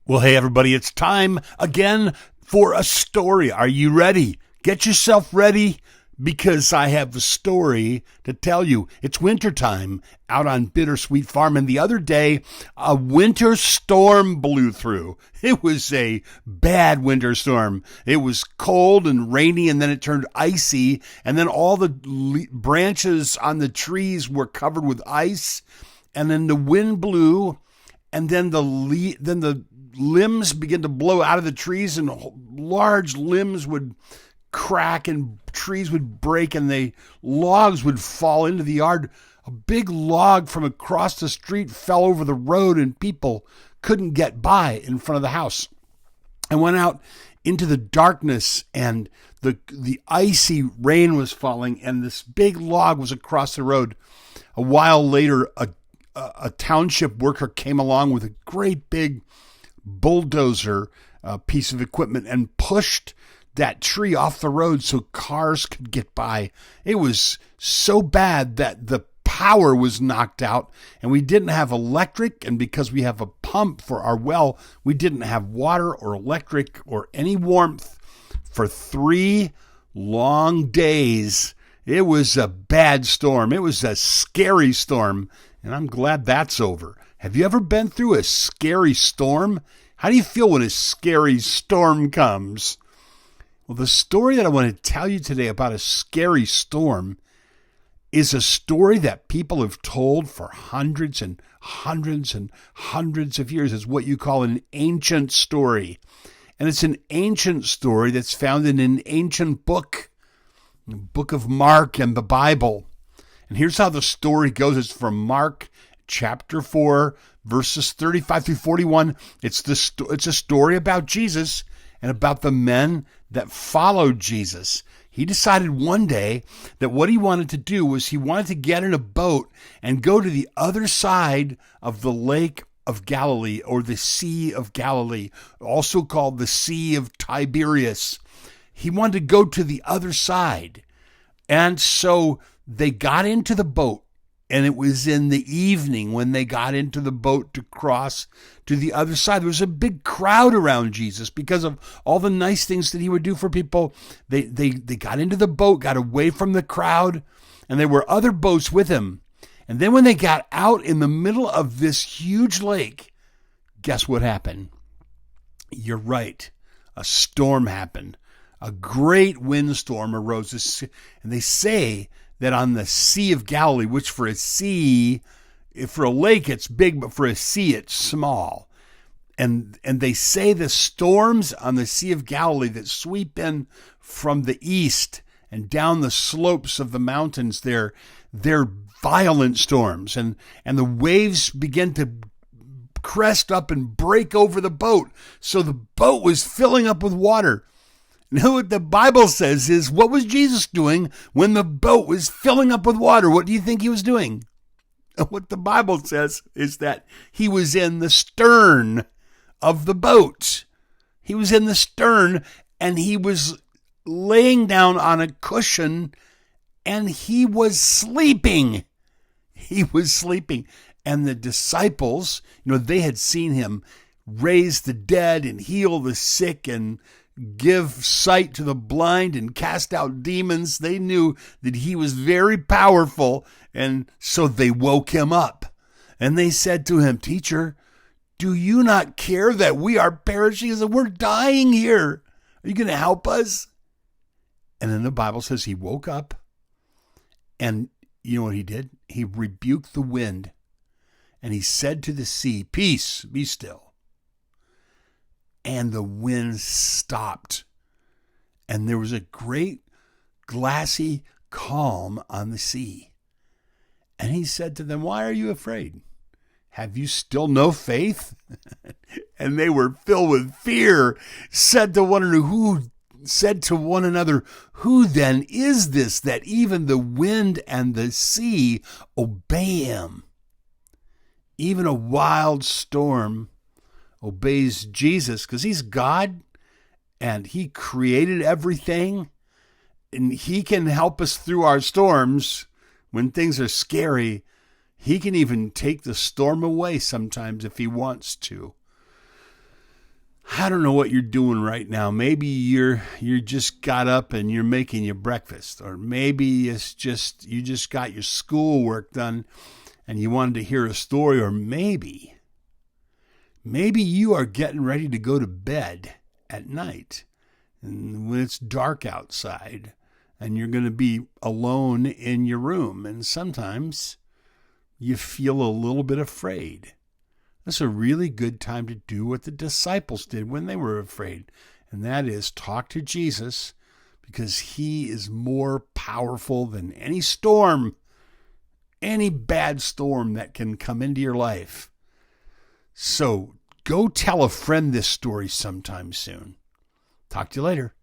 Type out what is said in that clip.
Well, hey, everybody, it's time again for a story. Are you ready? Get yourself ready because I have a story to tell you. It's wintertime out on Bittersweet Farm, and the other day, a winter storm blew through. It was a bad winter storm. It was cold and rainy, and then it turned icy, and then all the branches on the trees were covered with ice, and then the wind blew, and then the limbs began to blow out of the trees, and large limbs would crack and trees would break and the logs would fall into the yard. A big log from across the street fell over the road and people couldn't get by in front of the house. I went out into the darkness and the icy rain was falling and this big log was across the road. A while later, a township worker came along with a great big bulldozer piece of equipment and pushed that tree off the road so cars could get by. It was so bad that the power was knocked out and we didn't have electric, and because we have a pump for our well, we didn't have water or electric or any warmth for 3 long days. It was a bad storm. It was a scary storm, and I'm glad that's over. Have you ever been through a scary storm? How do you feel when a scary storm comes? Well, the story that I want to tell you today about a scary storm is a story that people have told for hundreds and hundreds and hundreds of years. It's what you call an ancient story. And it's an ancient story that's found in an ancient book, the book of Mark and the Bible. And here's how the story goes. It's from Mark chapter 4, verses 35 through 41. It's a story about Jesus and about the men that followed Jesus. He decided one day that what he wanted to do was he wanted to get in a boat and go to the other side of the Lake of Galilee, or the Sea of Galilee, also called the Sea of Tiberias. He wanted to go to the other side. And so they got into the boat. And it was in the evening when they got into the boat to cross to the other side. There was a big crowd around Jesus because of all the nice things that he would do for people. They got into the boat, got away from the crowd, and there were other boats with him. And then when they got out in the middle of this huge lake, guess what happened? You're right. A storm happened. A great windstorm arose. And they say that on the Sea of Galilee, which for a lake it's big, but for a sea it's small. And they say the storms on the Sea of Galilee that sweep in from the east and down the slopes of the mountains, they're violent storms. And the waves begin to crest up and break over the boat. So the boat was filling up with water. Now, what the Bible says is, what was Jesus doing when the boat was filling up with water? What do you think he was doing? What the Bible says is that he was in the stern of the boat. He was in the stern and he was laying down on a cushion and he was sleeping. He was sleeping. And the disciples, they had seen him raise the dead and heal the sick and give sight to the blind and cast out demons. They knew that he was very powerful, and so they woke him up. And they said to him, "Teacher, do you not care that we are perishing? He said, we're dying here. Are you going to help us?" And then the Bible says he woke up, and you know what he did? He rebuked the wind, and he said to the sea, "Peace, be still." And the wind stopped. And there was a great glassy calm on the sea. And he said to them, "Why are you afraid? Have you still no faith?" And they were filled with fear, said to one another, "Who then is this that even the wind and the sea obey him?" Even a wild storm obeys Jesus because he's God and he created everything and he can help us through our storms when things are scary. He can even take the storm away sometimes if he wants to. I don't know what you're doing right now. Maybe you just got up and you're making your breakfast, or maybe it's just you just got your schoolwork done and you wanted to hear a story, or maybe you are getting ready to go to bed at night, and when it's dark outside and you're going to be alone in your room, and sometimes you feel a little bit afraid. That's a really good time to do what the disciples did when they were afraid, and that is talk to Jesus, because he is more powerful than any storm, any bad storm that can come into your life. So go tell a friend this story sometime soon. Talk to you later.